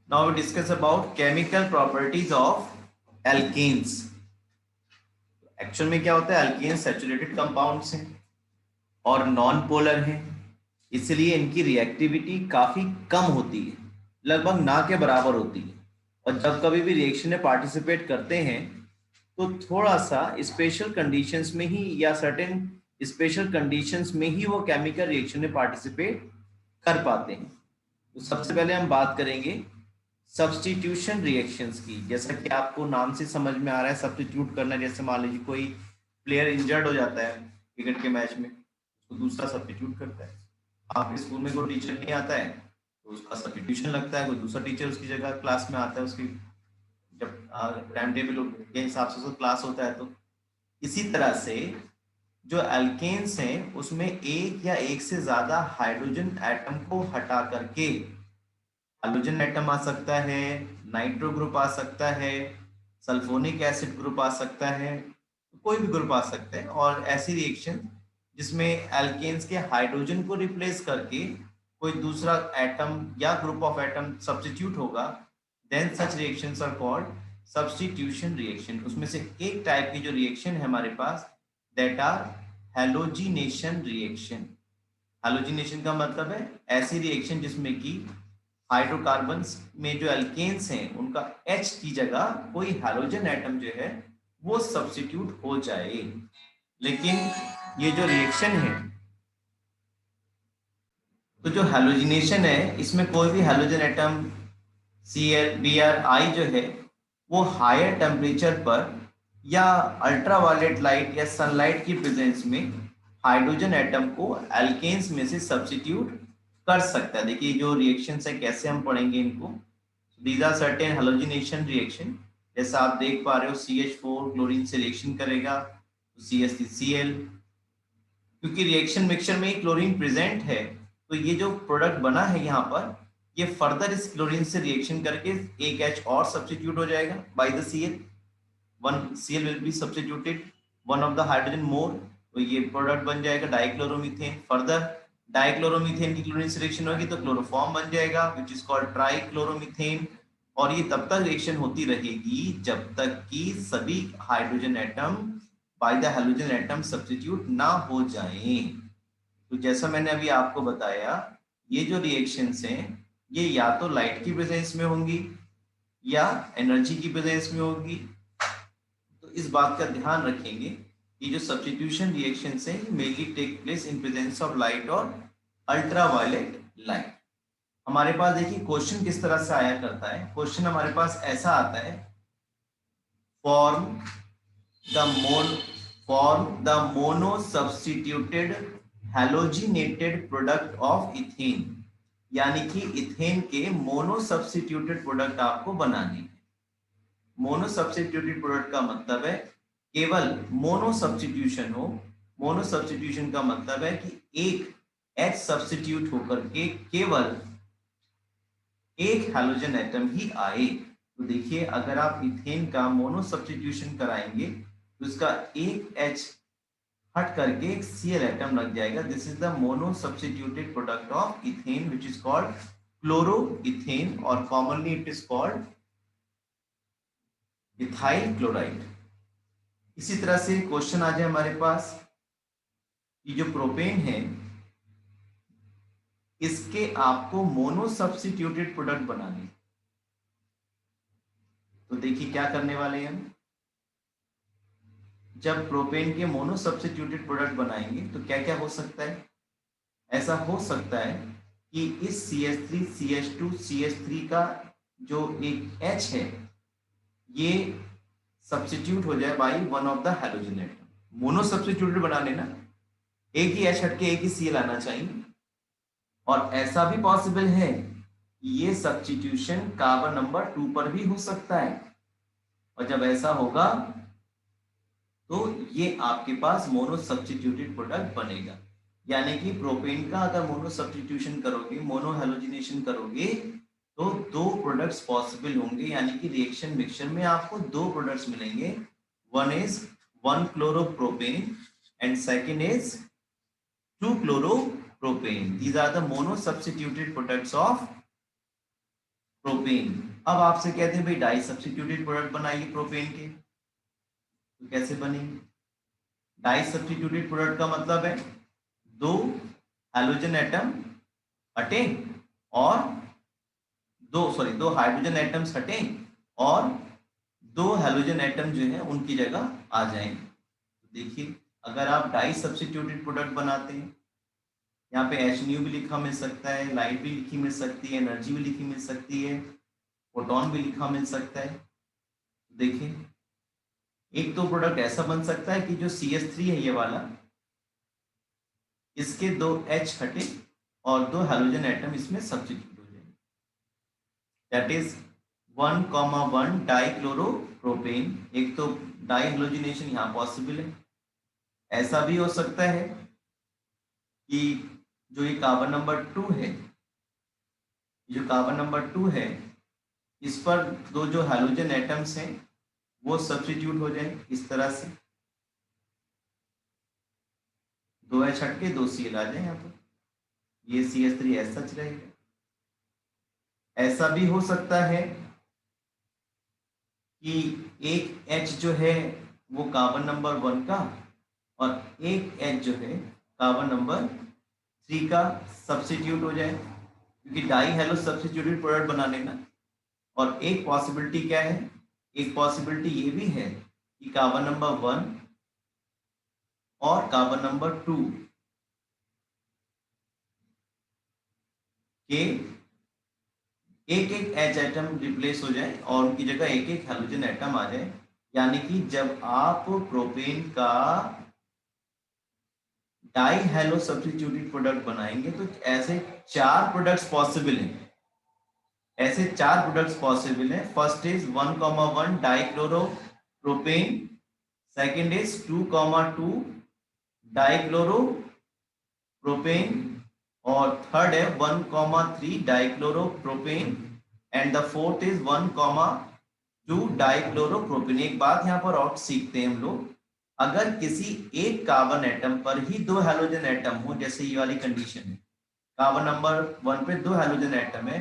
Now we discuss about chemical properties of alkenes. Actual में क्या होता है, अल्केन सैचुरेटेड कंपाउंड्स हैं और नॉन पोलर हैं, इसलिए इनकी रिएक्टिविटी काफी कम होती है, लगभग ना के बराबर होती है। और जब कभी भी रिएक्शन में पार्टिसिपेट करते हैं तो थोड़ा सा स्पेशल कंडीशंस में ही या सर्टेन स्पेशल कंडीशंस में ही वो केमिकल रिएक्शन में पार्टिसिपेट कर पाते हैं। तो सबसे पहले हम बात करेंगे सब्स्टिट्यूशन रिएक्शंस की। जैसा कि आपको नाम से समझ में आ रहा है, सब्स्टिट्यूट करना। जैसे मान लीजिए कोई प्लेयर इंजर्ड हो जाता है क्रिकेट के मैच में, तो दूसरा सब्स्टिट्यूट करता है। आपके स्कूल में कोई टीचर नहीं आता है तो उसका सब्स्टिट्यूशन लगता है, कोई दूसरा टीचर उसकी जगह क्लास में आता है। उसकी जब टाइम टेबल के हिसाब से क्लास होता है, तो इसी तरह से जो एल्केन्स हैं उसमें एक या एक से ज्यादा हाइड्रोजन एटम को हटा करके हाइड्रोजन एटम आ सकता है, नाइट्रो ग्रुप आ सकता है, सल्फोनिक एसिड ग्रुप आ सकता है, कोई भी ग्रुप आ सकता है। और ऐसी रिएक्शन जिसमें एल्केन्स के हाइड्रोजन को रिप्लेस करके कोई दूसरा एटम या ग्रुप ऑफ एटम सब्स्टिट्यूट होगा, then such reactions are called substitution reaction. उसमें से एक टाइप की जो रिएक्शन है हमारे पास, that are halogenation reaction. Halogenation का मतलब है ऐसी रिएक्शन जिसमें कि हाइड्रोकार्बन्स में जो एल्केन्स हैं उनका H की जगह कोई हैलोजन एटम जो है वो सब्स्टिट्यूट हो जाए। लेकिन ये जो रिएक्शन है, तो जो हैलोजिनेशन है इसमें कोई भी हैलोजन एटम Cl Br जो है वो हायर टेम्परेचर पर या अल्ट्रावायलेट लाइट या सनलाइट की प्रेजेंस में हाइड्रोजन एटम को एल्केन्स में से सब्स्टिट्यूट कर सकता है। देखिए जो रिएक्शंस है कैसे हम पढ़ेंगे इनको। These are certain halogenation reaction. जैसा आप देख पा रहे हो, CH4 क्लोरीन से रिएक्शन करेगा तो CH3Cl। क्योंकि रिएक्शन मिक्सचर में क्लोरीन प्रेजेंट है, तो ये जो प्रोडक्ट बना है यहाँ पर, ये फर्दर इस क्लोरीन से रिएक्शन करके एक H और सब्स्टिट्यूट हो जाएगा by the Cl। One Cl will be substituted one of the hydrogen more, तो ये प्रोडक्ट बन जाएगा डाइक्लोरोमीथेन। फर्दर डाइक्लोरोमीथेन की क्लोरीन से रिएक्शन होगी तो क्लोरोफॉर्म बन जाएगा विच इज कॉल्ड ट्राइक्लोरोमीथेन। और ये तब तक रिएक्शन होती रहेगी जब तक कि सभी hydrogen atom by the halogen atom substitute ना हो जाएं। तो जैसा मैंने अभी आपको बताया, ये जो रिएक्शंस हैं ये या तो लाइट की प्रेजेंस में होंगी या एनर्जी की प्रेजेंस में होगी। तो इस बात का ध्यान रखेंगे कि जो सब्स्टिट्यूशन रिएक्शंस हैं mainly take place in presence of light और अल्ट्रावायलेट लाइट। हमारे पास देखिए क्वेश्चन किस तरह से आया करता है। क्वेश्चन हमारे पास ऐसा आता है, form the mon form the mono substituted halogenated product of ethane। यानी कि इथेन के मोनो सब्स्टिट्यूटेड प्रोडक्ट आपको बनाने हैं। मोनो सब्स्टिट्यूटेड प्रोडक्ट का मतलब है केवल मोनो सब्स्टिट्यूशन हो। मोनो सब्स्टिट्यूशन का मतलब है कि एक H सब्स्टिट्यूट होकर के केवल एक हैलोजन एटम ही आए। तो देखिए अगर आप इथेन का मोनो सब्स्टिट्यूशन कराएंगे तो इसका एक H हट करके एक Cl एटम लग जाएगा। This is the mono substituted product of ethane which is called chloroethane और commonly it is called ethyl chloride. इसी तरह से क्वेश्चन आ जाए हमारे पास, ये जो प्रोपेन है इसके आपको मोनो सब्स्टिट्यूटेड प्रोडक्ट बनाने। तो देखिए क्या करने वाले हैं हम। जब प्रोपेन के मोनो सब्स्टिट्यूटेड प्रोडक्ट बनाएंगे तो क्या क्या हो सकता है। ऐसा हो सकता है कि इस CH3 CH2 CH3 का जो एक H है ये सब्स्टिट्यूट हो जाए by one of the halogen atom. Mono substituted बना लेना, एक ही H हट के एक ही Cl आना चाहिए। और ऐसा भी पॉसिबल है कि ये सब्स्टिट्यूशन कार्बन नंबर 2 पर भी हो सकता है। और जब ऐसा होगा तो ये आपके पास मोनो सब्स्टिट्यूटेड प्रोडक्ट बनेगा। यानी कि प्रोपेन का अगर मोनो सब्स्टिट्यूशन करोगे, मोनो हैलोजिनेशन करोगे, तो दो प्रोडक्ट्स पॉसिबल होंगे। यानी कि रिएक्शन मिक्सचर में आपको दो प्रोडक्ट्स मिलेंगे। One is 1 chloropropane and second is 2 chloropropane. These are the mono substituted products of propane. अब आपसे कहते हैं भाई डाई सब्स्टिट्यूटेड प्रोडक्ट बनाइए प्रोपेन के, तो कैसे बनेंगे? डाई सब्स्टिट्यूटेड प्रोडक्ट का मतलब है दो हैलोजन एटम हटे और दो हाइड्रोजन एटम्स हटे और दो हैलोजन एटम जो है उनकी जगह आ जाएंगे। तो देखिए, अगर आप डाई सब्स्टिट्यूटेड प्रोडक्ट बनाते हैं, यहाँ पे एच न्यू भी लिखा मिल सकता है, लाइट भी लिखी मिल सकती है, एनर्जी भी लिखी मिल सकती है, फोटोन भी लिखा मिल सकता है। देखिए, एक तो प्रोडक्ट ऐसा बन सकता है कि जो CH3 है ये वाला, इसके दो H हटे और दो हैलोजन एटम इसमें सब्स्टिट्यूट हो जाए, दैट इज 1,1 डाइक्लोरोप्रोपेन। एक तो डाई हेलोजिनेशन यहाँ पॉसिबल है। ऐसा भी हो सकता है कि जो ये कार्बन नंबर 2 है, जो कार्बन नंबर 2 है, इस पर दो जो हैलोजन एटम्स हैं वो सब्स्टिट्यूट हो जाए इस तरह से, दो H हट के दो Cl आ जाए यहाँ पर, ये CH3 ऐसा सच रहेगा। ऐसा भी हो सकता है कि एक H जो है वो कार्बन नंबर 1 का और एक H जो है कार्बन नंबर 3 का सब्स्टिट्यूट हो जाए, क्योंकि डाई हेलो सब्स्टिट्यूटेड प्रोडक्ट बनाने में। और एक पॉसिबिलिटी क्या है, एक पॉसिबिलिटी ये भी है कि कार्बन नंबर 1 और कार्बन नंबर 2 के एक एक H एटम रिप्लेस हो जाए और उनकी जगह एक एक हैलोजन एटम आ जाए। यानी कि जब आप प्रोपेन का डाई हेलो सब्स्टिट्यूटेड प्रोडक्ट बनाएंगे तो ऐसे चार प्रोडक्ट्स पॉसिबल हैं। ऐसे चार प्रोडक्ट्स पॉसिबल हैं। फर्स्ट इज 1,1 डाइक्लोरोप्रोपेन, सेकंड इज 2,2 डाइक्लोरोप्रोपेन और थर्ड है 1,3 डाइक्लोरोप्रोपेन एंड द फोर्थ इज 1,2 डाइक्लोरोप्रोपेन। एक बात यहाँ पर और सीखते हैं हम लोग, अगर किसी एक कार्बन एटम पर ही दो हैलोजन एटम हो, जैसे ये वाली कंडीशन है, कार्बन नंबर 1 पे दो हैलोजन एटम है,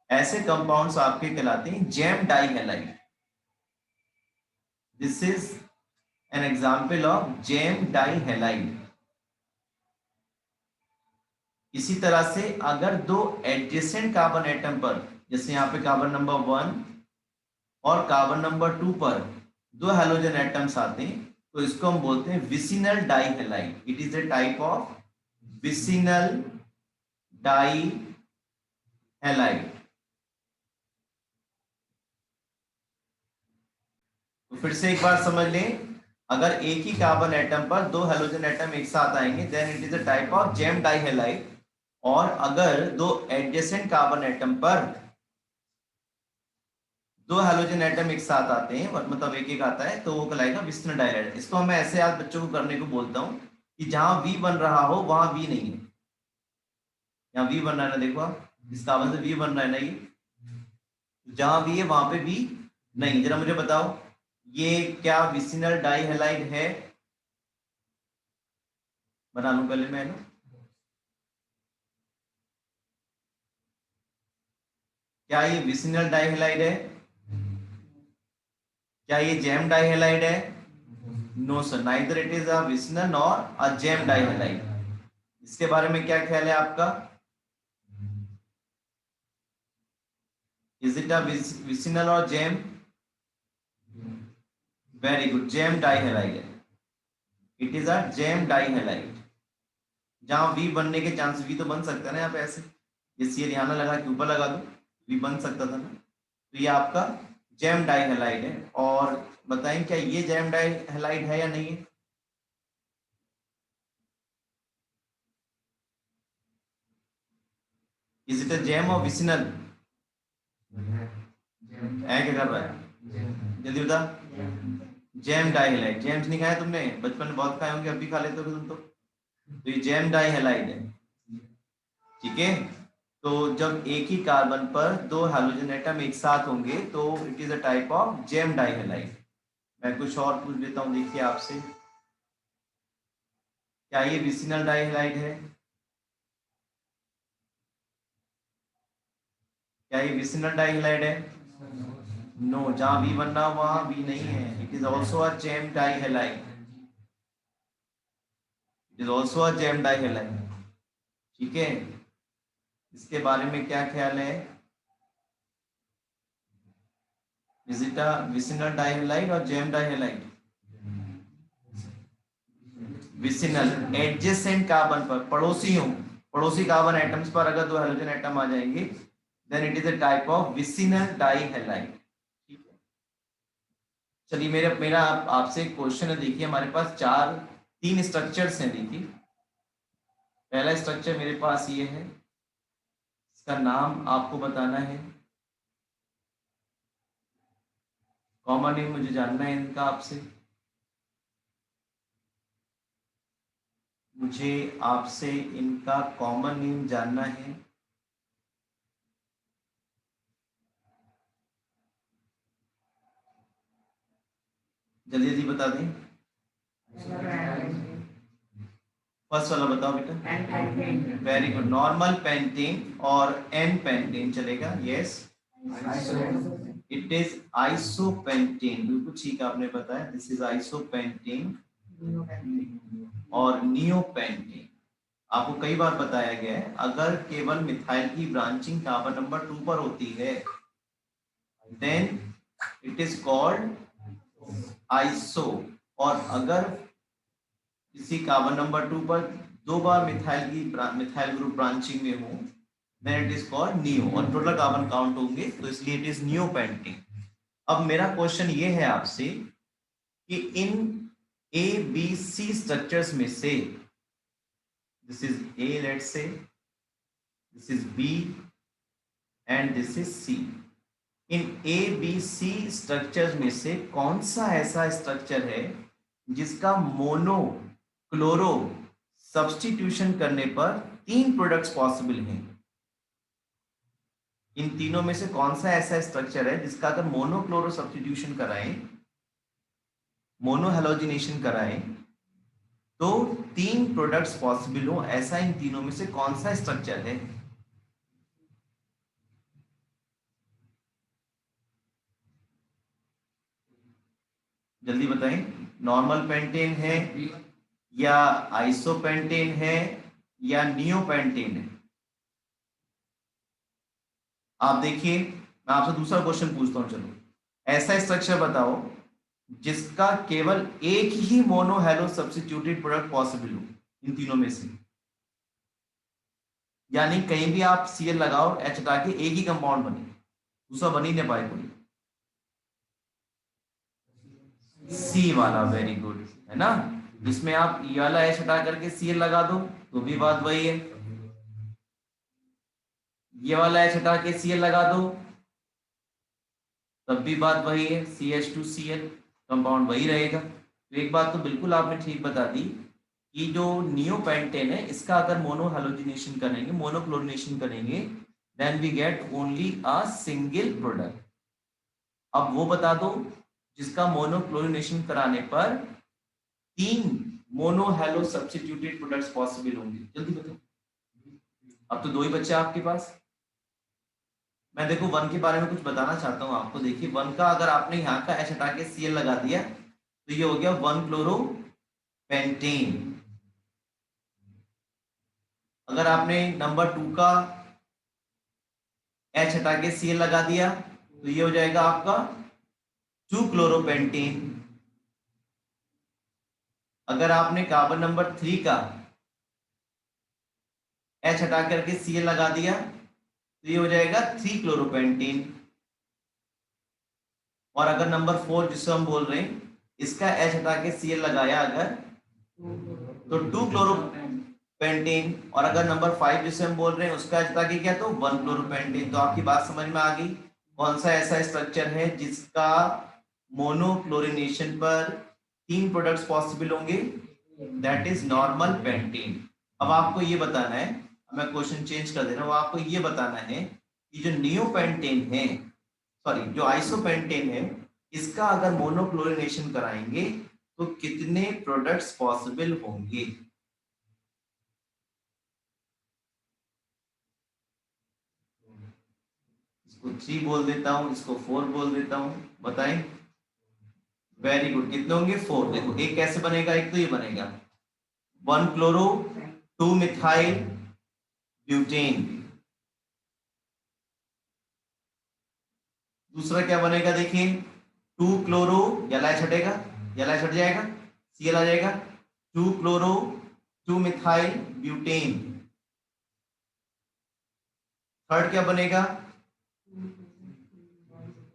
ऐसे कंपाउंड्स आपके कहलाते हैं gem dihalide. This is an example of gem dihalide. इसी तरह से अगर दो एडजेसेंट कार्बन एटम पर, जैसे यहाँ पे कार्बन नंबर 1 और कार्बन नंबर 2 पर दो हैलोजन एटम्स आते हैं, तो इसको हम बोलते हैं vicinal dihalide. It is a type of vicinal dihalide. तो फिर से एक बार समझ लें, अगर एक ही कार्बन एटम पर दो हैलोजन एटम एक साथ आएंगे then it is a type of gem dihalide. और अगर दो एडजेसेंट कार्बन एटम पर दो हैलोजन एटम एक साथ आते हैं, मतलब एक एक आता है, तो वो कहलाएगा विसिनल डाइहैलाइड। इसको मैं ऐसे आज बच्चों को करने को बोलता हूँ कि जहां V बन रहा हो वहां V नहीं है। यहाँ V बन रहा है ना, देखो आप, इस कार्बन से V बन रहा है ना, ये जहां V है वहां पे V नहीं। जरा मुझे बताओ, ये क्या विसिनल डाइहैलाइड है? बना लूं पहले मैं ना, क्या ये विसिनल डाइहैलाइड है? क्या ये जैम डाइहैलाइड है? No sir, neither it is a vicinal nor a gem dihalide. इसके बारे में क्या ख्याल है आपका? इज इट अ विसिनल और gem? Very good, gem dihalide है। It is a gem dihalide. जहां वी बनने के चांस, वी तो बन सकता है ना यहाँ पे ऐसे, ये सी ध्यान लगा के ऊपर लगा दो, वी बन सकता था ना। तो ये आपका जैम डाइहैलाइड है। और बताएं क्या ये जैम डाइहैलाइड है या नहीं है? इज इट अ जैम और विसिनल? है क्या कर रहा है, जल्दी बता। जैम डाइहैलाइड। जेम्स नहीं खाया तुमने? बचपन में बहुत खाए होंगे, अब भी खा लेते हो तुम तो ये जैम डाइहैलाइड है। ठीक है, तो जब एक ही कार्बन पर दो हैलोजन एटम एक साथ होंगे तो it is a type of gem dihalide. मैं कुछ और पूछ लेता हूँ, देखिए आपसे, क्या ये विसिनल डाइहैलाइड है? क्या ये विसिनल डाइहैलाइड है? नो, जहां वी बनना वहां वी नहीं है। It is also a gem dihalide, it is also a gem dihalide. ठीक है, इसके बारे में क्या ख्याल है? विजिटा विसिनल डाइहैलाइड और जेम डाइहैलाइड? विसिनल एडजेसेंट कार्बन पर, पड़ोसी कार्बन एटम्स पर अगर दो हाइड्रोजन एटम आ जाएंगे then it is a type of vicinal dihalide. ठीक है, चलिए मेरा मेरा आपसे एक क्वेश्चन है। देखिए हमारे पास तीन स्ट्रक्चर्स हैं। देखिए पहला स्ट्रक्चर मेरे पास ये है, इसका नाम आपको बताना है। कॉमन नेम मुझे जानना है इनका आपसे, मुझे आपसे इनका कॉमन नेम जानना है। जल्दी जल्दी बता दें। फर्स्ट वाला बताओ बेटा। वेरी गुड, नॉर्मल पेंटेन और एन पेंटेन चलेगा। यस, इट इज आइसोपेंटेन, बिल्कुल ठीक आपने बताया। दिस इज आइसोपेंटेन और नियोपेंटेन। आपको कई बार बताया गया है, अगर केवल मिथाइल की ब्रांचिंग कार्बन नंबर 2 पर होती है then it is called iso, और अगर किसी कार्बन नंबर 2 पर दो बार मिथाइल ग्रुप ब्रांचिंग में हो then it is called neo, और टोटल कार्बन काउंट होंगे तो इसलिए इट इज नियोपेंटेन। अब मेरा क्वेश्चन ये है आपसे कि इन ए बी सी स्ट्रक्चर्स में से, this is A, let's say this is B and this is C, इन ए बी सी स्ट्रक्चर्स में से कौन सा ऐसा स्ट्रक्चर है जिसका मोनो क्लोरो सब्स्टिट्यूशन करने पर 3 प्रोडक्ट्स पॉसिबल हैं? इन तीनों में से कौन सा ऐसा स्ट्रक्चर है जिसका अगर मोनोक्लोरो सब्स्टिट्यूशन कराएं, मोनो हेलोजिनेशन कराएं तो 3 प्रोडक्ट्स पॉसिबल हो? ऐसा इन तीनों में से कौन सा स्ट्रक्चर है? जल्दी बताएं। नॉर्मल पेंटेन है या आइसोपेंटेन है या नियोपेंटेन है? आप देखिए, मैं आपसे दूसरा क्वेश्चन पूछता हूं। चलो, ऐसा स्ट्रक्चर बताओ जिसका केवल एक ही mono halo substituted product possible हो इन तीनों में से। यानी कहीं भी आप सीएल लगाओ, एच हटा के एक ही कंपाउंड बने, दूसरा बन ही नहीं पाए कोई। सी वाला, वेरी गुड, है ना? इसमें आप ई वाला एच हटा करके सीएल लगा दो तो भी बात वही है, ये वाला एच हटा के सीएल लगा दो तब भी बात वही है, CH2Cl, कंपाउंड वही रहेगा। तो एक बात तो बिल्कुल आपने ठीक बता दी कि जो नियोपेंटेन है इसका अगर मोनो हेलोजिनेशन करेंगे, मोनोक्लोरिनेशन करेंगे then we get only a single product. अब वो बता दो जिसका मोनोक्लोरिनेशन कराने पर 3 mono halo substituted products possible होंगे। जल्दी बताओ। अब तो दो ही बच्चे आपके पास। मैं देखो वन के बारे में कुछ बताना चाहता हूँ आपको। देखिए वन का अगर आपने यहाँ का एच हटा के सीएल लगा दिया तो ये हो गया 1 क्लोरो पेंटेन। अगर आपने नंबर 2 का एच हटा के सीएल लगा दिया तो ये हो जाएगा आपका 2 क्लोरोपेंटेन। अगर आपने कार्बन नंबर 3 का एच हटा करके सीएल लगा दिया तो ये हो जाएगा 3 क्लोरोपेंटेन। और अगर नंबर 4 जिसको हम बोल रहे हैं इसका एच हटा के सीएल लगाया अगर तो 2 क्लोरोपेंटेन। और अगर नंबर 5 जिसे हम बोल रहे हैं उसका एच हटा के क्या तो 1 क्लोरोपेंटेन। तो आपकी बात समझ में आ गई कौन सा ऐसा स्ट्रक्चर है जिसका मोनोक्लोरिनेशन पर 3 प्रोडक्ट्स पॉसिबल होंगे, दैट इज नॉर्मल पेंटेन। अब आपको ये बताना है, मैं क्वेश्चन चेंज कर दे रहा हूं, आपको ये बताना है कि जो नियोपेंटेन है, सॉरी जो आइसोपेंटेन है, इसका अगर मोनोक्लोरिनेशन कराएंगे तो कितने प्रोडक्ट्स पॉसिबल होंगे? इसको 3 बोल देता हूँ, इसको 4 बोल देता हूँ, बताएं। वेरी गुड, कितने होंगे 4। देखो एक कैसे बनेगा, एक तो ये बनेगा 1 क्लोरो 2 मिथाइल ब्यूटेन। दूसरा क्या बनेगा देखिए 2 क्लोरो, एल छटेगा, एल छट जाएगा, सी एल आ जाएगा, 2 क्लोरो 2 मिथाइल ब्यूटेन। थर्ड क्या बनेगा,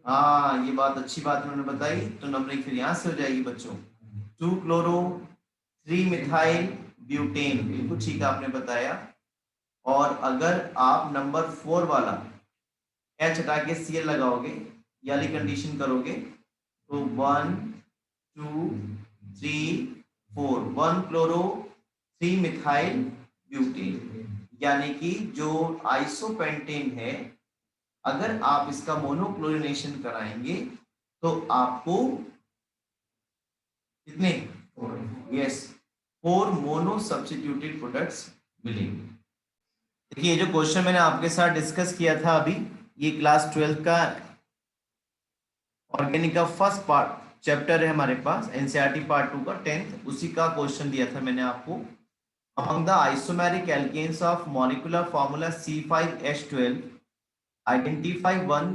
हाँ ये बात अच्छी बात उन्होंने बताई, तो नंबरिंग फिर यहां से हो जाएगी बच्चों 2 क्लोरो 3 मिथाइल ब्यूटेन। बिल्कुल ठीक आपने बताया। और अगर आप नंबर 4 वाला एच हटा के सी एल लगाओगे, ये वाली कंडीशन करोगे, तो 1 2 3 4 1 क्लोरो 3 मिथाइल ब्यूटेन, यानी कि जो आइसोपेंटेन है, अगर आप इसका मोनोक्लोरिनेशन कराएंगे तो आपको कितने, यस 4 मोनो सब्स्टिट्यूटेड प्रोडक्ट्स मिलेंगे। देखिए जो क्वेश्चन मैंने आपके साथ डिस्कस किया था अभी, ये क्लास 12 का ऑर्गेनिक का फर्स्ट पार्ट चैप्टर है हमारे पास, एनसीईआरटी पार्ट 2 का 10th, उसी का क्वेश्चन दिया था मैंने आपको। Among the isomeric alkanes of molecular formula C5H12 identify one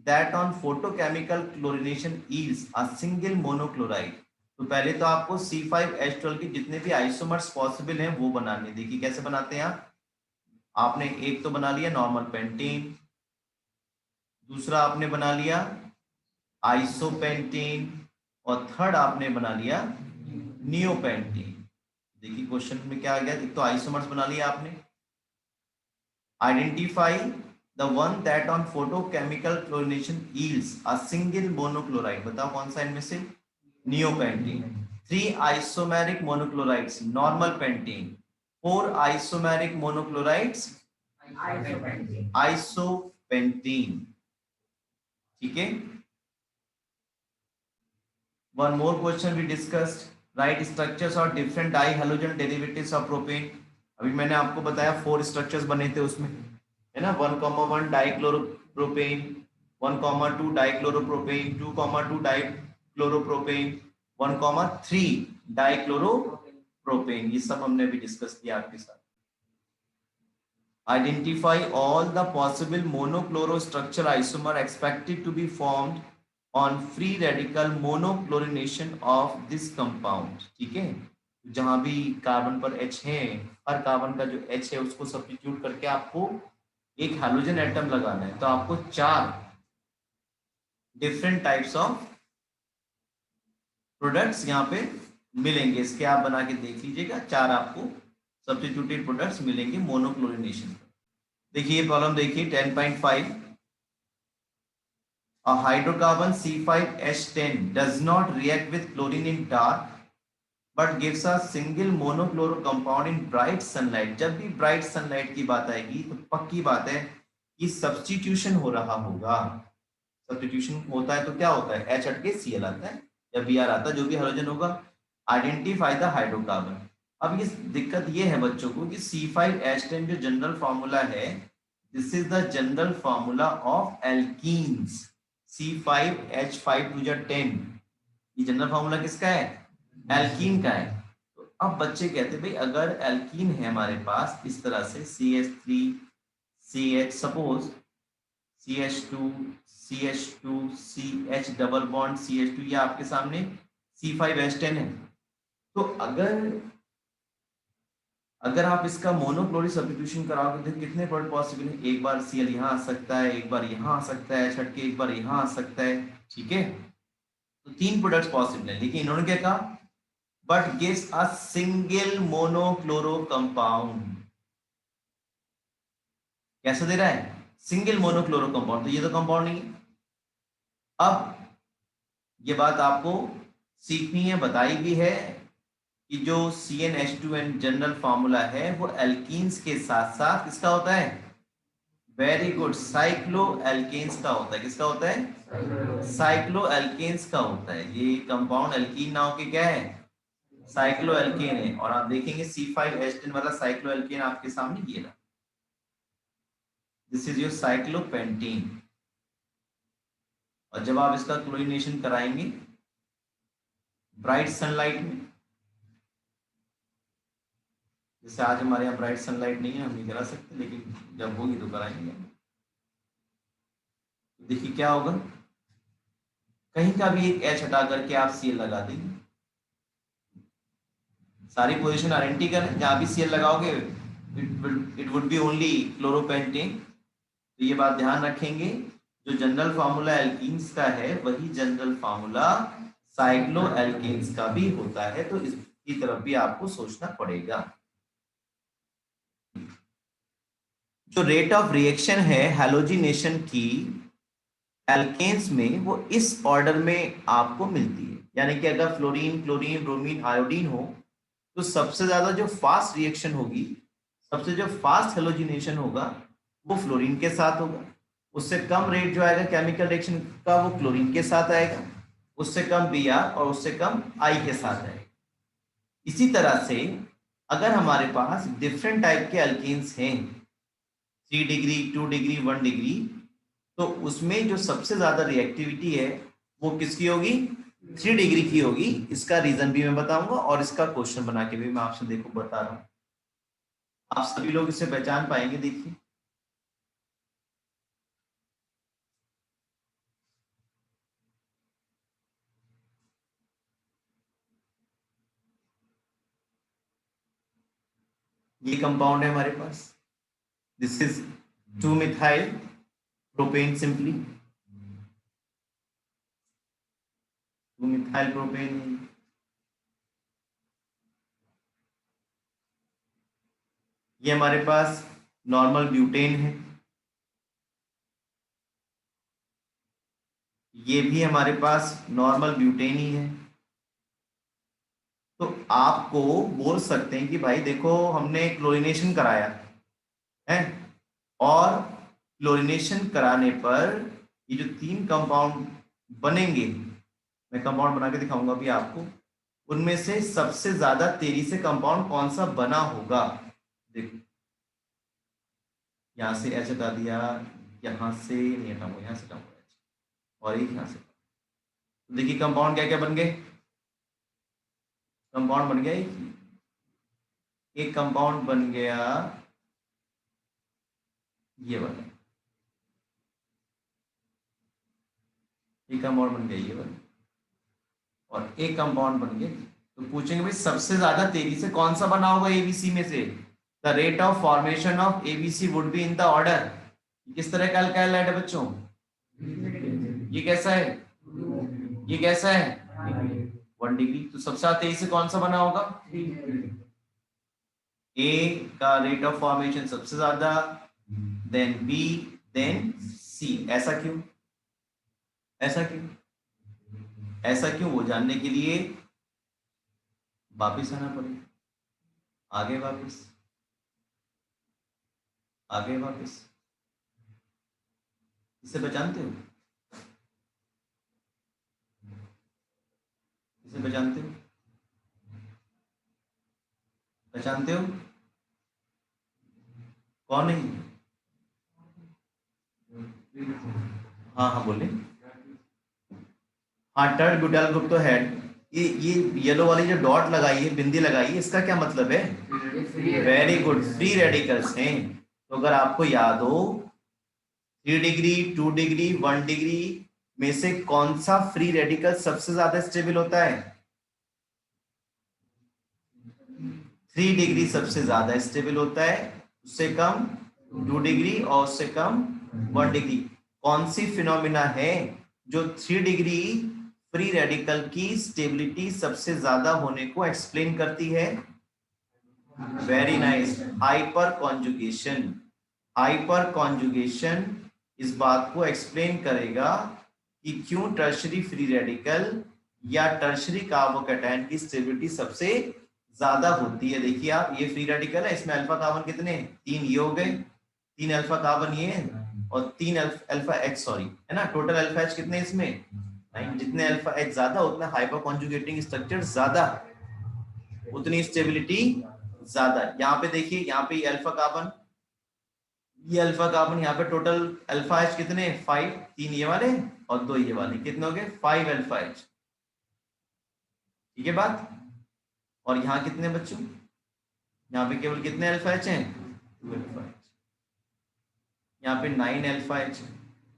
that on photochemical chlorination yields a single monochloride। तो पहले तो आपको C5H12 के जितने भी आइसोमर्स पॉसिबल हैं वो बनाने। देखिए कैसे बनाते हैं आप, आपने एक तो बना लिया नॉर्मल पेंटेन, दूसरा आपने बना लिया आइसोपेंटेन, और थर्ड आपने बना लिया नियोपेंटेन। देखिए क्वेश्चन में क्या आ गया, एक तो आइसोमर्स बना लिया आपने, identify the one that on photochemical chlorination yields a single monochloride। बताओ कौन सा इनमें से, neopentane. 3 isomeric monochlorides normal pentane, 4 isomeric monochlorides isopentene। ठीक है, one more question we discussed, write structures or different dihalogen derivatives of propane। अभी मैंने आपको बताया 4 स्ट्रक्चर्स बने थे उसमें, है ना, 1,1 डाइक्लोरोप्रोपेन, 1,2 डाइक्लोरोप्रोपेन, 2,2 डाइक्लोरोप्रोपेन, 1,3 डाइक्लोरोप्रोपेन, ये सब हमने अभी डिस्कस किया आपके साथ। Identify all the possible monochloro structure isomer expected to be formed on free radical monochlorination of this compound. ठीक है, जहां भी कार्बन पर H है, हर कार्बन का जो H है उसको सब्स्टिट्यूट करके आपको एक हैलोजन एटम लगाना है, तो आपको 4 डिफरेंट टाइप्स ऑफ प्रोडक्ट्स यहाँ पे मिलेंगे। इसके आप बना के देख लीजिएगा, 4 आपको सब्स्टिट्यूटेड प्रोडक्ट्स मिलेंगे मोनोक्लोरिनेशन। देखिए ये प्रॉब्लम देखिए 10.5, a hydrocarbon C5H10 does not react with chlorine in dark but gives a single monochloro compound in bright sunlight। जब भी ब्राइट सनलाइट की बात आएगी तो पक्की बात है कि सब्स्टिट्यूशन हो रहा होगा। सब्स्टिट्यूशन होता है तो क्या होता है, H हट के Cl आता है या Br आता है, जो भी हाइड्रोजन होगा। Identify the hydrocarbon. अब ये दिक्कत ये है बच्चों को कि C5H10 जो जनरल फॉर्मूला है, this is the general formula of alkenes. C5H5 ये जनरल फॉर्मूला किसका है, एल्कीन का है। तो अब बच्चे कहते हैं भाई अगर एल्कीन है हमारे पास इस तरह से CH3 CH, suppose CH2 CH2 CH double bond CH2, ये आपके सामने C5H10 है। तो अगर आप इसका मोनोक्लोरिक सब्स्टिट्यूशन कराओगे तो कितने प्रोडक्ट पॉसिबल है, एक बार Cl यहाँ आ सकता है, एक बार यहाँ आ सकता है, छट के एक बार यहाँ आ सकता है। ठीक है, तो 3 प्रोडक्ट्स पॉसिबल है, लेकिन इन्होंने क्या कहा, but gives a single monochloro compound. कैसे दे रहा है, सिंगल मोनोक्लोरो कंपाउंड, तो ये तो कंपाउंड नहीं है। अब ये बात आपको सीखनी है, बताई भी है कि जो CnH2n जनरल फॉर्मूला है वो एल्कीन्स के साथ साथ किसका होता है, वेरी गुड, साइक्लो एल्केन्स का होता है। किसका होता है, साइक्लो एल्केन्स का होता है। ये कंपाउंड एल्कीन ना होके क्या है, साइक्लो एल्केन है। और आप देखेंगे C5H10 वाला साइक्लो एल्केन आपके सामने ये रहा, दिस इज योर साइक्लोपेंटीन। और जब आप इसका क्लोरीनेशन कराएंगे ब्राइट सनलाइट में, जैसे आज हमारे यहाँ ब्राइट सनलाइट नहीं है, हम नहीं करा सकते, लेकिन जब होगी तो कराएंगे। तो देखिए क्या होगा, कहीं का भी एक एच हटा करके आप सीएल लगा देंगे, सारी पोजीशन आइडेंटिकल है, जहां भी सीएल लगाओगे इट वुड बी ओनली क्लोरोपेंटेन। तो ये बात ध्यान रखेंगे, जो जनरल फार्मूला एल्कीन्स का है वही जनरल फार्मूला साइक्लो एल्केन्स का भी होता है, तो इसकी तरफ भी आपको सोचना पड़ेगा। जो रेट ऑफ रिएक्शन है हैलोजिनेशन की एल्केन्स में, वो इस ऑर्डर में आपको मिलती है। यानी कि अगर फ्लोरीन, क्लोरीन, ब्रोमीन, आयोडीन हो तो सबसे ज्यादा जो फास्ट रिएक्शन होगी, सबसे जो फास्ट हेलोजिनेशन होगा वो फ्लोरीन के साथ होगा। उससे कम रेट जो आएगा केमिकल रिएक्शन का वो क्लोरीन के साथ आएगा, उससे कम Br और उससे कम I के साथ आएगा। इसी तरह से अगर हमारे पास डिफरेंट टाइप के अल्केन्स हैं 3 डिग्री, 2 डिग्री, 1 डिग्री, तो उसमें जो सबसे ज्यादा रिएक्टिविटी है वो किसकी होगी, 3 डिग्री की होगी। इसका रीजन भी मैं बताऊंगा और इसका क्वेश्चन बना के भी मैं आपसे देखो बता रहा हूं, आप सभी लोग इसे पहचान पाएंगे। देखिए ये कंपाउंड है हमारे पास, this is 2 methyl propane, simply 2 methyl propane. ये हमारे पास नॉर्मल ब्यूटेन है, ये भी हमारे पास नॉर्मल ब्यूटेन ही है। तो आपको बोल सकते हैं कि भाई देखो हमने क्लोरीनेशन कराया है, और क्लोरीनेशन कराने पर ये जो 3 कंपाउंड बनेंगे, मैं कंपाउंड बना के दिखाऊंगा अभी आपको, उनमें से सबसे ज्यादा तेजी से कंपाउंड कौन सा बना होगा। देखो यहाँ से एच हटा दिया, यहाँ से नहीं हटाऊंगा, यहाँ से हटाऊंगा एच, और एक यहाँ से। तो देखिए कंपाउंड क्या क्या बन गए, कंपाउंड बन गया एक कंपाउंड बन गया ये वाला, एक कंपाउंड बन गया ये वाला, और एक कंपाउंड बन गया। तो पूछेंगे भाई सबसे ज्यादा तेजी से कौन सा बना होगा एबीसी में से, the rate of formation of ABC would be in the order. किस तरह का अल्काइल है बच्चों, ये कैसा है, ये कैसा है 1 डिग्री। तो सबसे ज्यादा तेजी से कौन सा बना होगा, ए का रेट ऑफ फॉर्मेशन सबसे ज्यादा, देन बी, देन सी। ऐसा क्यों, ऐसा क्यों, ऐसा क्यों, वो जानने के लिए वापिस आना पड़ेगा, आगे वापिस, आगे वापिस। इसे पहचानते हो, इसे पहचानते हो, पहचानते हो, कौन नहीं, हाँ हाँ बोले, हाँ टर्ड ब्यूटाइल ग्रुप तो है। ये येलो वाली जो डॉट लगाई है, बिंदी लगाई है, इसका क्या मतलब है, वेरी गुड, फ्री रेडिकल्स हैं। तो अगर आपको याद हो 3 डिग्री, 2 डिग्री, 1 डिग्री में से कौन सा फ्री रेडिकल सबसे ज्यादा स्टेबल होता है, 3 डिग्री सबसे ज्यादा स्टेबल होता है, उससे कम 2 डिग्री और उससे कम 1 डिग्री। कौन सी फिनोमिना है जो 3 डिग्री फ्री रेडिकल की स्टेबिलिटी सबसे ज्यादा होने को एक्सप्लेन करती है, very nice, hyper conjugation. Hyper conjugation इस बात को एक्सप्लेन करेगा कि क्यों टर्शरी फ्री रेडिकल या टर्शरी कार्बोकैटायन की स्टेबिलिटी सबसे ज्यादा होती है। देखिए आप, ये फ्री रेडिकल है, इसमें अल्फा कार्बन कितने, 3 ये हो गए, 3 अल्फा कार्बन ये है, और 3 अल्फा एच, सॉरी है ना, टोटल अल्फा एच कितने इसमें 9। जितने अल्फा एच ज्यादा उतना हाइपर कॉन्जुगेटिंग स्ट्रक्चर ज्यादा, उतनी स्टेबिलिटी ज्यादा। यहाँ पे देखिए, यहाँ पे अल्फा कार्बन ये अल्फा कार्बन, यहाँ पे टोटल अल्फा एच कितने, 5, 3 ये वाले और 2 ये वाले, कितने हो गए 5 अल्फा एच। ठीक है बात। और यहाँ कितने बच्चों, यहाँ पे केवल कितने अल्फा एच हैं, 2 अल्फा एच। यहाँ पे 9 अल्फा एच।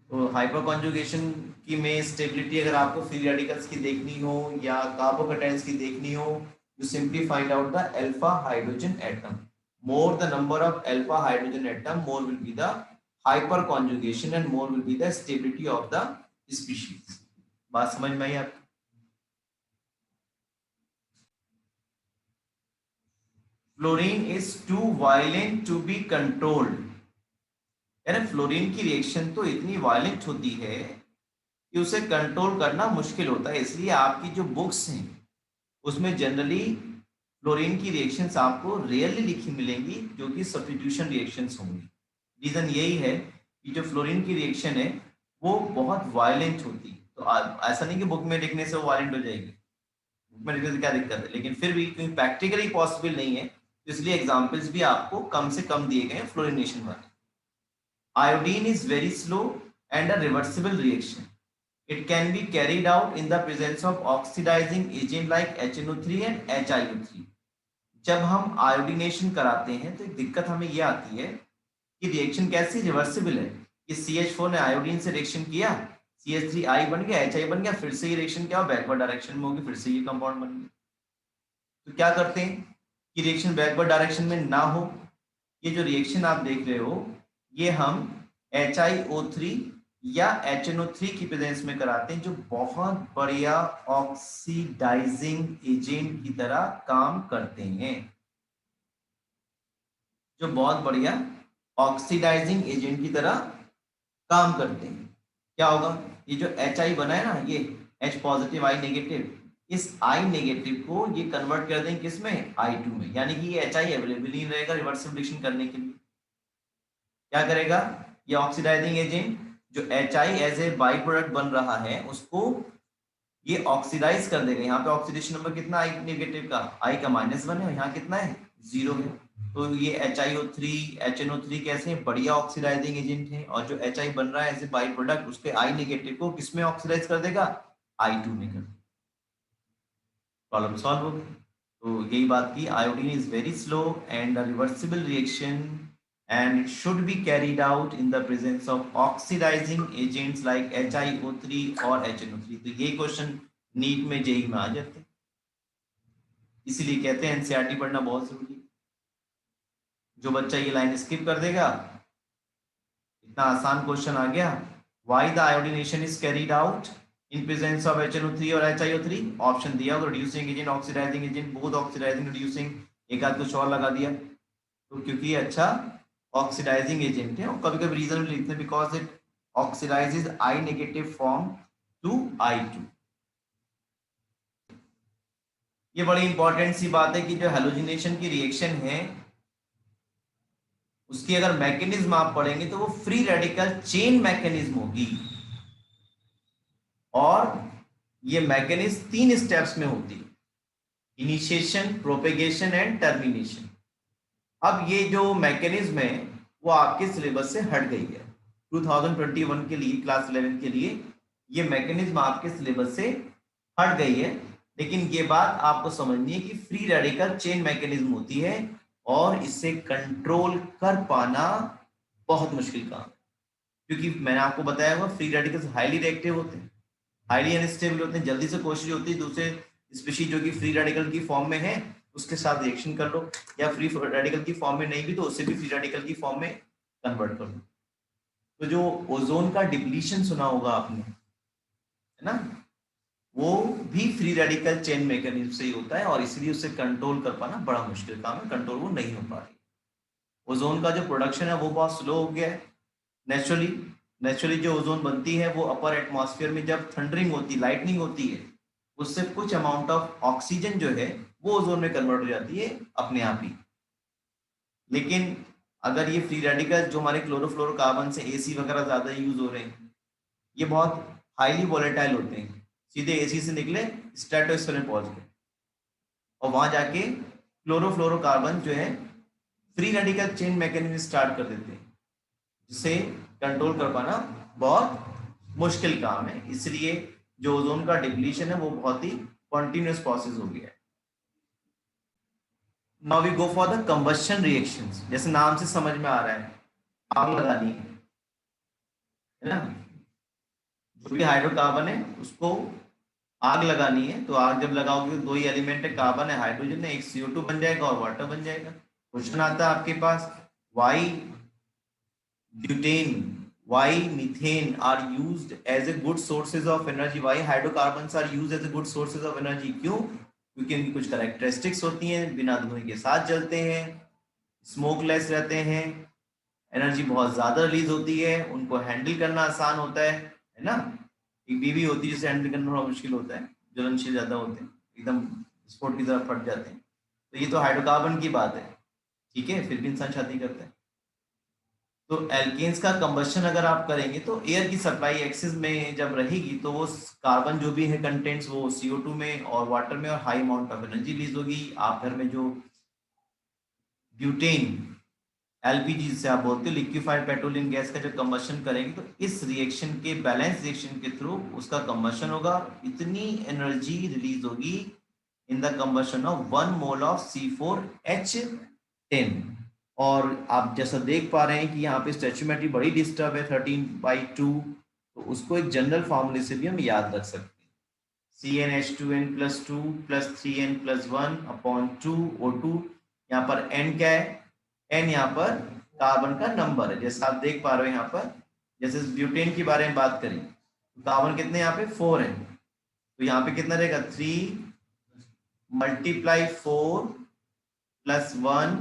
तो हाइपर कॉन्जुगेशन की में स्टेबिलिटी अगर आपको फ्री रेडिकल्स की देखनी हो या कार्बोकेटाइंस की देखनी हो, you simply find out the alpha hydrogen atom. More the number of alpha hydrogen atom, more will be the hyperconjugation and more will be the stability of the species. बात समझ में आई आपको? Fluorine is too violent to be controlled. यार fluorine की reaction तो इतनी violent होती है कि उसे कंट्रोल करना मुश्किल होता है, इसलिए आपकी जो बुक्स हैं उसमें जनरली फ्लोरीन की रिएक्शंस आपको रेयरली लिखी मिलेंगी जो कि सब्स्टिट्यूशन रिएक्शंस होंगी। रीजन यही है कि जो फ्लोरीन की रिएक्शन है वो बहुत वायलेंट होती है। तो ऐसा नहीं कि बुक में लिखने से वो वायलेंट हो जाएगी, बुक में लिखने से क्या दिक्कत है, लेकिन फिर भी क्योंकि प्रैक्टिकली पॉसिबल नहीं है तो इसलिए एग्जाम्पल्स भी आपको कम से कम दिए गए हैं फ्लोरिनेशन वाले। Iodine is very slow and a reversible reaction. It can be carried out in the presence of oxidizing agent like HNO3 and HiO3. जब हम आयोडीनेशन कराते हैं तो एक दिक्कत हमें यह आती है कि रिएक्शन कैसी रिवर्सिबल है कि CH4 ने आयोडीन से रिएक्शन किया, CH3I बन गया, HI बन गया, फिर से ये रिएक्शन क्या हो, बैकवर्ड डायरेक्शन में होगी, फिर से ये कंपाउंड बन गया। तो क्या करते हैं कि रिएक्शन बैकवर्ड डायरेक्शन में ना हो, ये जो रिएक्शन आप देख रहे हो ये हम HiO3 या HNO3 की प्रेजेंस में कराते हैं जो बहुत बढ़िया ऑक्सीडाइजिंग एजेंट की तरह काम करते हैं, जो बहुत बढ़िया ऑक्सीडाइजिंग एजेंट की तरह काम करते हैं। क्या होगा, ये जो HI बना है ना, ये H पॉजिटिव I नेगेटिव, इस I नेगेटिव को ये कन्वर्ट कर देंगे किसमें, I2 में, यानी कि ये HI अवेलेबल नहीं रहेगा रिवर्सिबल रिएक्शन करने के लिए। क्या करेगा ये ऑक्सीडाइजिंग एजेंट, जो HI as a byproduct बन रहा है उसको ये ऑक्सीडाइज कर देगा। यहाँ पे ऑक्सीडेशन नंबर कितना I नेगेटिव का, I का -1 है, यहाँ कितना है 0 है। तो ये HiO3 HNO3 कैसे हैं, बढ़िया ऑक्सीडाइजिंग एजेंट है, और जो HI बन रहा है एज ए बाई प्रोडक्ट उसके I नेगेटिव को किसमें ऑक्सीडाइज कर देगा, I2 में कर देगा। प्रॉब्लम सॉल्व हो गई। तो यही बात की, iodine is very slow and a reversible reaction and it should be carried out in the presence of oxidizing agents like HiO3 और HNO3। तो ये क्वेश्चन नीट में जेई में आ जाते हैं, इसीलिए कहते हैं एनसीईआरटी पढ़ना बहुत जरूरी है। जो बच्चा ये लाइन स्किप कर देगा, इतना आसान क्वेश्चन आ गया, why the iodination is carried out in presence of HNO3 और HiO3, ऑप्शन दिया होगा reducing agent, oxidising agent, both oxidising reducing, एक आध कुछ और लगा दिया। तो क्योंकि अच्छा ऑक्सीडाइजिंग एजेंट है, और कभी कभी रीजन भी लिखते हैं because it oxidises I negative form to I2। ये बड़ी इंपॉर्टेंट सी बात है कि जो हैलोजिनेशन की रिएक्शन है उसकी अगर मैकेनिज्म आप पढ़ेंगे तो वो फ्री रेडिकल चेन मैकेनिज्म होगी, और ये मैकेनिज्म 3 स्टेप्स में होती है, इनिशिएशन, प्रोपेगेशन एंड टर्मिनेशन। अब ये जो मैकेनिज्म है वो आपके सिलेबस से हट गई है, 2021 के लिए क्लास 11 के लिए ये मैकेनिज्म आपके सिलेबस से हट गई है। लेकिन ये बात आपको समझनी है कि फ्री रेडिकल चेन मैकेनिज्म होती है और इसे कंट्रोल कर पाना बहुत मुश्किल काम है, क्योंकि मैंने आपको बताया हुआ फ्री रेडिकल्स हाईली रिएक्टिव होते हैं, हाईली अनस्टेबल होते हैं, जल्दी से कोशिश होती है दूसरे स्पीशीज जो कि फ्री रेडिकल की फॉर्म में है उसके साथ रिएक्शन कर लो, या फ्री रेडिकल की फॉर्म में नहीं भी तो उससे भी फ्री रेडिकल की फॉर्म में कन्वर्ट कर लो। तो जो ओजोन का डिप्लीशन सुना होगा आपने, है ना, वो भी फ्री रेडिकल चेन मैकेनिज्म से ही होता है, और इसलिए उससे कंट्रोल कर पाना बड़ा मुश्किल काम है, कंट्रोल वो नहीं हो पा रही। ओजोन का जो प्रोडक्शन है वो बहुत स्लो हो गया है। नेचुरली जो ओजोन बनती है वो अपर एटमॉस्फेयर में जब थंडरिंग होती है, लाइटनिंग होती है, उससे कुछ अमाउंट ऑफ ऑक्सीजन जो है वो ओजोन में कन्वर्ट हो जाती है अपने आप ही। लेकिन अगर ये फ्री रेडिकल जो हमारे क्लोरोफ्लोरोकार्बन से AC वगैरह ज्यादा यूज हो रहे हैं, ये बहुत हाईली वॉलेटाइल होते हैं, सीधे AC से निकले स्ट्रेटोस्फीयर में पहुंच गए और वहां जाके क्लोरोफ्लोरोकार्बन जो है free radical chain mechanism start कर देते हैं। जिसे कंट्रोल कर पाना बहुत मुश्किल काम है, इसलिए जो ओजोन का डिप्लीशन है वो बहुत ही कॉन्टिन्यूस प्रोसेस हो गया है। Now we go for the combustion reactions. जैसे नाम से समझ में आ रहा है, आग लगानी है ना, जो भी हाइड्रोकार्बन है उसको आग लगानी है, तो आग जब लगाओगे दो ही एलिमेंट है, कार्बन है हाइड्रोजन है, एक CO2 बन जाएगा और वाटर बन जाएगा। क्वेश्चन आता है आपके पास, why butane, why methane are used as a good sources of energy, why hydrocarbons are used as a good sources of energy, क्यों? क्योंकि इनकी कुछ कैरेक्टरिस्टिक्स होती हैं, बिना धुएं के साथ जलते हैं, स्मोकलेस रहते हैं, एनर्जी बहुत ज्यादा रिलीज होती है, उनको हैंडल करना आसान होता है ना। एक बीवी होती है जिसे हैंडल करना थोड़ा मुश्किल होता है, ज्वलनशील ज्यादा होते हैं, एकदम स्फोट की तरह फट जाते हैं। तो ये तो हाइड्रोकार्बन की बात है, ठीक है, फिर भी इंसान शादी करता है। तो एल्केन्स का कंबशन अगर आप करेंगे तो एयर की सप्लाई एक्सेस में जब रहेगी तो वो कार्बन जो भी है कंटेंट्स वो CO2 में और वाटर में और high amount of energy release होगी। आप घर में जो ब्यूटेन LPG जिसे आप बोलते हो लिक्विफाइड पेट्रोलियम गैस का जब कंबशन करेंगे तो इस रिएक्शन के बैलेंस रिएक्शन के थ्रू उसका कंबशन होगा, इतनी एनर्जी रिलीज होगी in the combustion of 1 mole of C4H10। और आप जैसा देख पा रहे हैं कि यहाँ पे स्टैच्यूमेट्री बड़ी डिस्टर्ब है 13/2, तो उसको एक जनरल फॉर्मूले से भी हम याद रख सकते हैं, CnH2n+2 + 3n+1/2O2। यहाँ पर n क्या है, n यहाँ पर कार्बन का नंबर है, जैसा आप देख पा रहे हो यहाँ पर। जैसे ब्यूटेन के बारे में बात करें तो कार्बन कितने यहाँ पे 4 है, तो यहाँ पे कितना रहेगा 3 × 4 + 1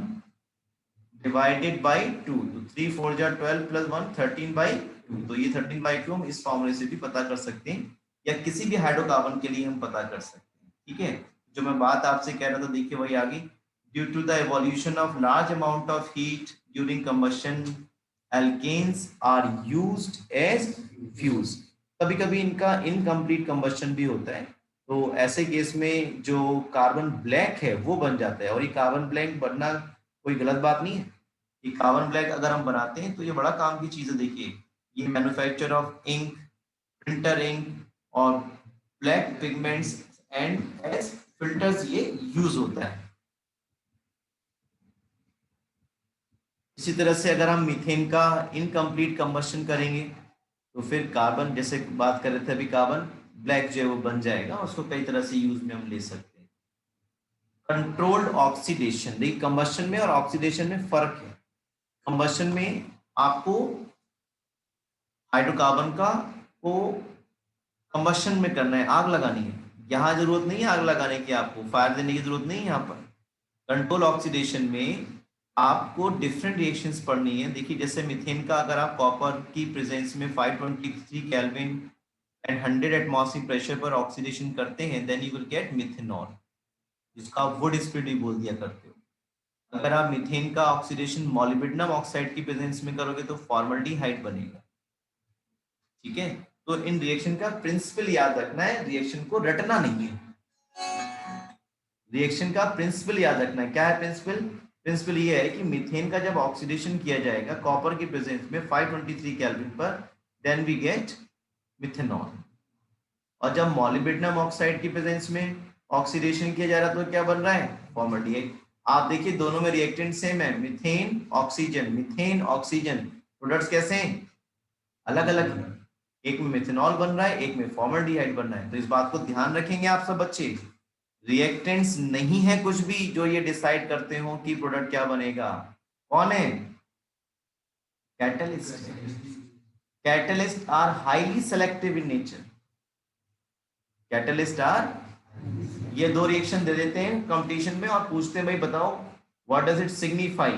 डिवाइडेड बाई 2, तो 3 4 जा 12 + 1 13/2, तो ये 13/2 हम इस फॉर्मूले से भी पता कर सकते हैं, या किसी भी हाइड्रोकार्बन के लिए हम पता कर सकते हैं, ठीक है। जो मैं बात आपसे कह रहा था देखिए वही आगे, due to the evolution of large amount of heat during combustion alkanes are used as fuels. कभी कभी इनका इनकम्प्लीट कंबशन भी होता है, तो ऐसे केस में जो कार्बन ब्लैक है वो बन जाता है, और ये कार्बन ब्लैक बनना कोई गलत बात नहीं है। ये कार्बन ब्लैक अगर हम बनाते हैं तो ये बड़ा काम की चीज है। देखिए ये manufacture of ink, printer ink और black pigments and as filters ये यूज होता है। इसी तरह से अगर हम मीथेन का इनकम्प्लीट कंबशन करेंगे तो फिर कार्बन, जैसे बात कर रहे थे अभी, कार्बन ब्लैक जो है वो बन जाएगा, उसको कई तरह से यूज में हम ले सकते हैं। कंट्रोल्ड ऑक्सीडेशन, देखिए कंबशन में और ऑक्सीडेशन में फर्क है। कंबशन में आपको हाइड्रोकार्बन का को कंबशन में करना है, आग लगानी है, यहाँ जरूरत नहीं है आग लगाने की, आपको फायर देने की जरूरत नहीं है। यहाँ पर कंट्रोल ऑक्सीडेशन में आपको डिफरेंट रिएक्शंस पढ़नी है। देखिए जैसे मीथेन का अगर आप कॉपर की प्रेजेंस में 523 केल्विन एंड 100 एटमॉस्फेरिक प्रेशर पर ऑक्सीडेशन करते हैं, then you will get methanol, जिसका आप वुड स्प्लिट भी बोल दिया करते हो। अगर आप मीथेन का ऑक्सीडेशन मॉलिब्डेनम ऑक्साइड की प्रेजेंस में करोगे तो फॉर्मल्डिहाइड बनेगा, ठीक है। तो इन रिएक्शन का प्रिंसिपल याद रखना है, रिएक्शन को रटना नहीं है। रिएक्शन का प्रिंसिपल याद रखना है, क्या है प्रिंसिपल? प्रिंसिपल ये है कि मीथेन का जब ऑक्सीडेशन किया जाएगा कॉपर की प्रेजेंस में 523 केल्विन पर, देन वी गेट मिथेनॉल। और जब मॉलिब्डेनम ऑक्साइड की प्रेजेंस में ऑक्सीडेशन किया जा रहा है तो क्या बन रहा है? फॉर्मल्डिहाइड। आप देखिए दोनों में रिएक्टेंट सेम है, methane oxygen, methane oxygen, products कैसे हैं? अलग अलग है, एक में मिथेनॉल बन रहा है, एक में फॉर्मल्डिहाइड बन रहा है। तो इस बात को ध्यान रखेंगे आप सब बच्चे, रिएक्टेंट्स नहीं है कुछ भी जो ये डिसाइड करते हो कि प्रोडक्ट क्या बनेगा। कौन है? Catalyst. Catalyst are highly selective in nature. Catalyst are, ये दो रिएक्शन दे देते हैं कंपटीशन में और पूछते हैं भाई बताओ व्हाट डज इट सिग्निफाई,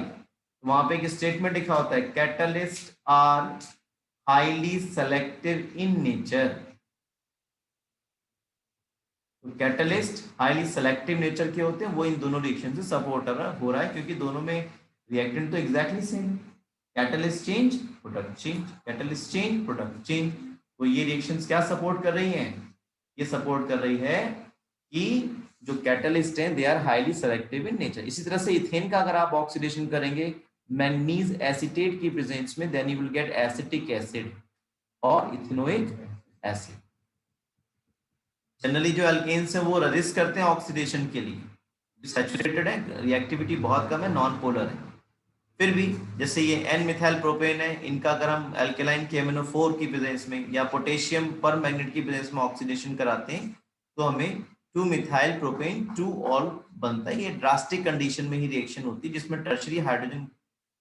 वहां पे एक स्टेटमेंट लिखा होता है catalyst are highly selective in nature. तो कैटलिस्ट हाईली सेलेक्टिव नेचर के होते हैं, वो इन दोनों रिएक्शन से सपोर्ट हो रहा है, क्योंकि दोनों में रिएक्टेंट तो एग्जैक्टली सेम है। Catalyst change product change, catalyst change product change. तो ये रिएक्शंस क्या सपोर्ट कर रही हैं? ये सपोर्ट कर रही है कि जो कैटलिस्ट हैं they are highly selective in nature. इसी तरह से इथेन का अगर आप ऑक्सीडेशन करेंगे मैंगनीज एसीटेट की प्रेजेंस में, then you will get acetic acid और इथेनोइक एसिड। जनरली जो एल्केन्स है वो रेजिस्ट करते हैं ऑक्सीडेशन के लिए, सैचुरेटेड है, रिएक्टिविटी बहुत कम है, नॉन पोलर है। फिर भी जैसे ये एन मिथाइल प्रोपेन है, इनका अगर हम एल्केलाइन के NO4 की प्रेजेंस में या पोटेशियम पर मैग्नेट की प्रेजेंस में ऑक्सीडेशन कराते हैं तो हमें 2 मिथाइल प्रोपेन 2 ऑल बनता है। ये ड्रास्टिक कंडीशन में ही रिएक्शन होती है जिसमें टर्शरी हाइड्रोजन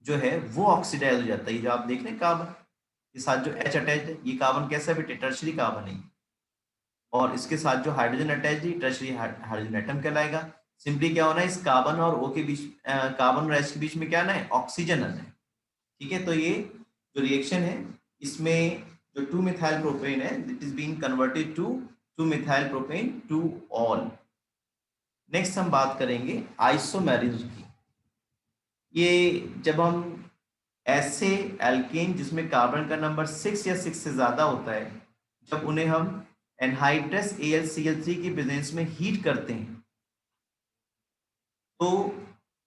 जो है वो ऑक्सीडाइज हो जाता है। जो आप देख रहे हैं कार्बन के साथ जो H अटैच है, ये कार्बन कैसा है बेटे, टर्शरी कार्बन है, और इसके साथ जो हाइड्रोजन अटैच है टर्शरी हाइड्रोजन एटम कहलाएगा। सिंपली क्या होना है, इस कार्बन और O के बीच, कार्बन और H के बीच में क्या आना है, ऑक्सीजन आना है। ठीक है, तो ये जो रिएक्शन है इसमें जो 2 मिथाइल प्रोपेन है it is being converted to 2 methyl propane 2 ol. Next हम बात करेंगे आइसोमेरिज्म की। ये जब हम ऐसे एल्केन जिसमें कार्बन का नंबर 6 या 6 से ज्यादा होता है, जब उन्हें हम एनहाइड्रस AlCl3 की प्रेजेंस में हीट करते हैं तो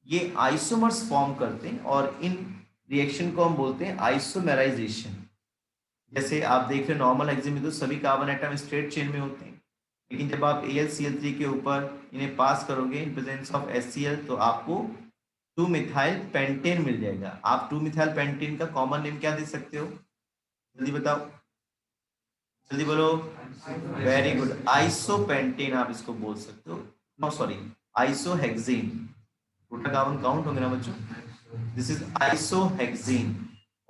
ये आइसोमर्स फॉर्म करते हैं और इन रिएक्शन को हम बोलते हैं आइसोमेराइजेशन। जैसे आप देख रहे हैं नॉर्मल हेक्सेन में तो सभी कार्बन एटम स्ट्रेट चेन में होते हैं, लेकिन जब आप AlCl3 के ऊपर इन्हें पास करोगे इन प्रेजेंस ऑफ HCl तो आपको 2 मिथाइल पेंटेन मिल जाएगा। आप 2 मिथाइल पेंटेन का कॉमन नेम क्या दे सकते हो, जल्दी बताओ, जल्दी बोलो। वेरी गुड, आइसोपेंटेन आप इसको बोल सकते हो। No sorry, isohexane. Total carbon count होंगे ना बच्चों, दिस इज आइसोहेक्सेन।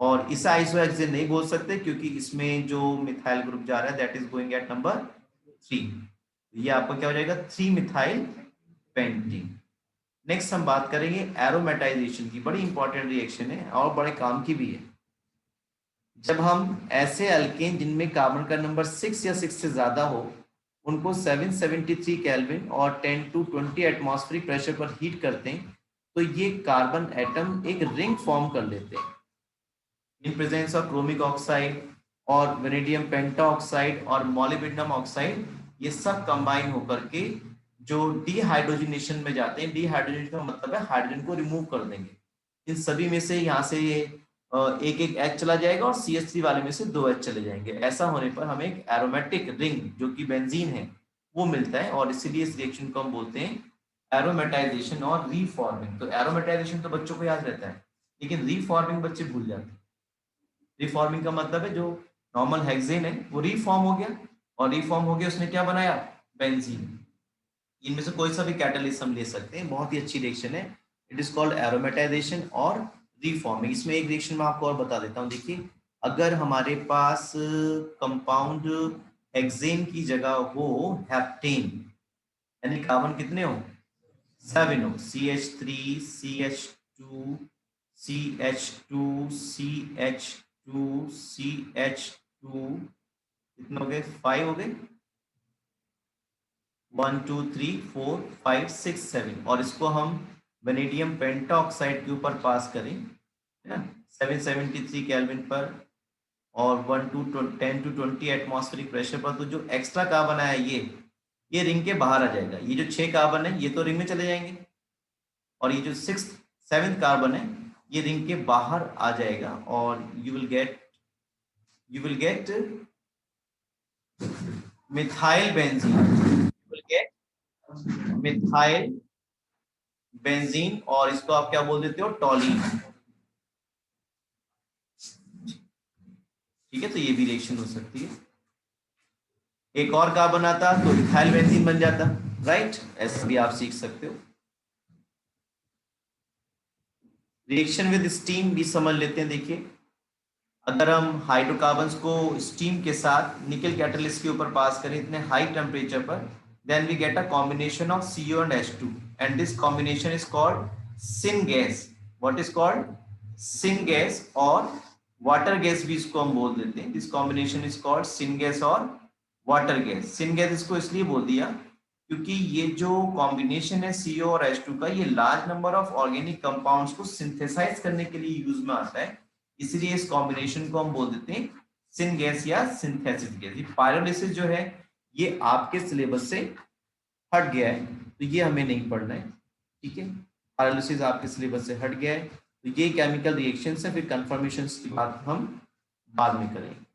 और इसे आइसोहेक्सेन नहीं बोल सकते क्योंकि इसमें जो मिथाइल ग्रुप जा रहा है that is going at number 3। ये आपका क्या हो जाएगा, 3 मिथाइल पेंटेन। नेक्स्ट हम बात करेंगे एरोमेटाइजेशन की। बड़ी इंपॉर्टेंट रिएक्शन है और बड़े काम की भी है। जब हम ऐसे अल्केन जिनमें कार्बन का नंबर 6 या 6 से ज्यादा हो उनको 773 केल्विन और 10 to 20 एटमॉस्फेरिक प्रेशर पर हीट करते हैं तो ये कार्बन एटम एक रिंग फॉर्म कर लेते हैं इन प्रेजेंस ऑफ क्रोमिक ऑक्साइड और वेनेडियम पेंटाऑक्साइड और मॉलिब्डेनम ऑक्साइड। ये सब कंबाइन होकर के जो डीहाइड्रोजनेशन में जाते हैं, डीहाइड्रोजनेशन का मतलब है हाइड्रोजन को रिमूव कर देंगे। इन सभी में से यहाँ से ये एक एक H चला जाएगा और CH3 वाले में से 2 H चले जाएंगे। ऐसा होने पर हमें एक एरोमेटिक रिंग जो कि बेंजीन है वो मिलता है और इसीलिए इस रिएक्शन को हम बोलते हैं एरोमेटाइजेशन और रीफॉर्मिंग। तो एरोमेटाइजेशन तो बच्चों को याद रहता है लेकिन रीफॉर्मिंग बच्चे भूल जाते हैं। रीफॉर्मिंग का मतलब है जो नॉर्मल हेक्सेन है वो रीफॉर्म हो गया और रीफॉर्म हो गया उसने क्या बनाया, बेंजीन। इनमें से कोई सा भी कैटलिस्ट हम ले सकते हैं, बहुत ही अच्छी रिएक्शन है। इट इज कॉल्ड एरोमेटाइजेशन और रीफॉर्मिंग। इसमें एक रिएक्शन मैं आपको और बता देता हूँ। देखिए, अगर हमारे पास कंपाउंड हेक्सेन की जगह हो हेप्टेन, यानी कार्बन कितने हो, 7 हो, CH3 CH2 CH2 CH2 CH2 कितने हो गए, 5 हो गए, 1 2 3 4 5 6 7। और इसको हम वेनेडियम पेंटाऑक्साइड के ऊपर पास करें, है ना, 773 केल्विन पर और 1 to 10 to 20 एटमॉस्फेरिक प्रेशर पर, तो जो एक्स्ट्रा कार्बन आया ये रिंग के बाहर आ जाएगा। ये जो 6 कार्बन है ये तो रिंग में चले जाएंगे और ये जो 7th कार्बन है ये रिंग के बाहर आ जाएगा और you will gate methyl benzene, you will gate methyl benzene और इसको आप क्या बोल देते हो, टॉलीन। ठीक है, तो ये भी रिएक्शन हो सकती है। एक और कार्बन आता तो इथाइल बेंजीन बन जाता, राइट, ऐसे भी आप सीख सकते हो। रिएक्शन विद स्टीम भी समझ लेते हैं। देखिए, अगर हम हाइड्रोकार्बन्स को स्टीम के साथ निकल कैटलिस्ट के ऊपर पास करें इतने हाई टेम्परेचर पर, then we get a combination of CO and H2 and this combination is called syngas। what is called syngas और वाटर गैस भी इसको हम बोल देते हैं। This combination is called syngas और वाटर गैस। syngas इसको इसलिए बोल दिया क्योंकि ये जो कॉम्बिनेशन है CO और H2 का, ये large number of organic compounds को सिंथेसाइज करने के लिए यूज में आता है, इसलिए इस कॉम्बिनेशन को हम बोल देते हैं syngas या सिंथेसिस गैस। ये पायरोलिसिस जो है ये आपके सिलेबस से हट गया है तो ये हमें नहीं पढ़ना है। ठीक है, पायरोलिसिस आपके सिलेबस से हट गया है तो ये केमिकल रिएक्शन से फिर कंफर्मेशन की बात हम बाद में करेंगे।